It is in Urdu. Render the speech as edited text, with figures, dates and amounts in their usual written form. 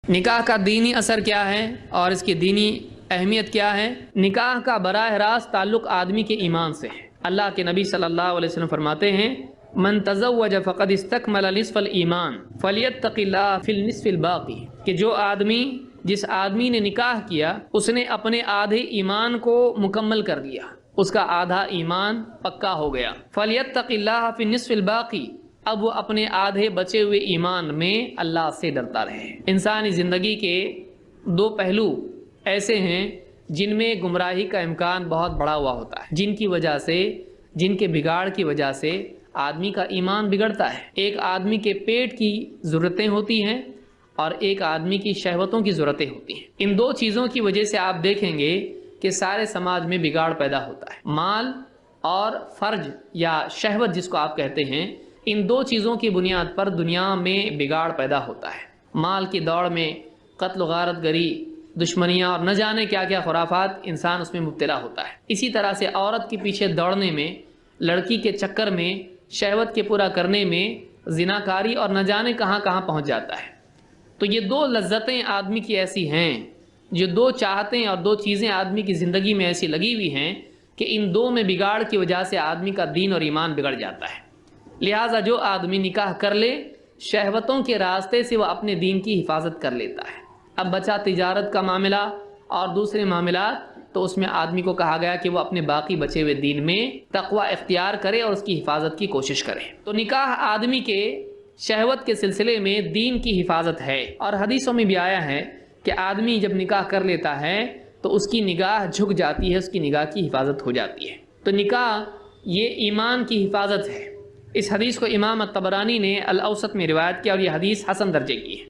نکاح کا دینی اثر کیا ہے اور اس کی دینی اہمیت کیا ہے؟ نکاح کا براہ راست تعلق آدمی کے ایمان سے ہے۔ اللہ کے نبی صلی اللہ علیہ وسلم فرماتے ہیں من تزوج فقد استکمل نصف الایمان فلیتق اللہ فی النصف الباقی، کہ جس آدمی نے نکاح کیا اس نے اپنے آدھے ایمان کو مکمل کر دیا، اس کا آدھا ایمان پکا ہو گیا۔ فلیتق اللہ فی النصف الباقی، اب وہ اپنے آدھے بچے ہوئے ایمان میں اللہ سے ڈرتا رہے۔ انسانی زندگی کے دو پہلو ایسے ہیں جن میں گمراہی کا امکان بہت بڑا ہوا ہوتا ہے، جن کے بگاڑ کی وجہ سے آدمی کا ایمان بگڑتا ہے۔ ایک آدمی کے پیٹ کی ضرورتیں ہوتی ہیں اور ایک آدمی کی شہوتوں کی ضرورتیں ہوتی ہیں۔ ان دو چیزوں کی وجہ سے آپ دیکھیں گے کہ سارے سماج میں بگاڑ پیدا ہوتا ہے۔ مال اور فرج یا شہوت جس کو آپ کہتے ہیں، ان دو چیزوں کی بنیاد پر دنیا میں بگاڑ پیدا ہوتا ہے۔ مال کی دوڑ میں قتل و غارت گری، دشمنیاں اور نہ جانے کیا کیا خرافات، انسان اس میں مبتلا ہوتا ہے۔ اسی طرح سے عورت کے پیچھے دوڑنے میں، لڑکی کے چکر میں، شہوت کے پورا کرنے میں زناکاری اور نہ جانے کہاں کہاں پہنچ جاتا ہے۔ تو یہ دو لذتیں آدمی کی ایسی ہیں، جو دو چاہتیں اور دو چیزیں آدمی کی زندگی میں ایسی لگی ہوئی ہیں کہ ان دو میں بگاڑ کی وجہ سے آدمی کا دین اور ایمان بگڑ جاتا ہے۔ لہٰذا جو آدمی نکاح کر لے، شہوتوں کے راستے سے وہ اپنے دین کی حفاظت کر لیتا ہے۔ اب بچا تجارت کا معاملہ اور دوسرے معاملات، تو اس میں آدمی کو کہا گیا کہ وہ اپنے باقی بچے ہوئے دین میں تقوی اختیار کرے اور اس کی حفاظت کی کوشش کرے۔ تو نکاح آدمی کے شہوت کے سلسلے میں دین کی حفاظت ہے، اور حدیثوں میں بھی آیا ہے کہ آدمی جب نکاح کر لیتا ہے تو اس کی نگاہ جھک جاتی ہے، اس کی نگاہ کی حفاظت ہو جاتی ہے۔ تو نکاح یہ ایمان کی حفاظت ہے۔ اس حدیث کو امام الطبرانی نے الاوسط میں روایت کیا اور یہ حدیث حسن درجے کی ہے۔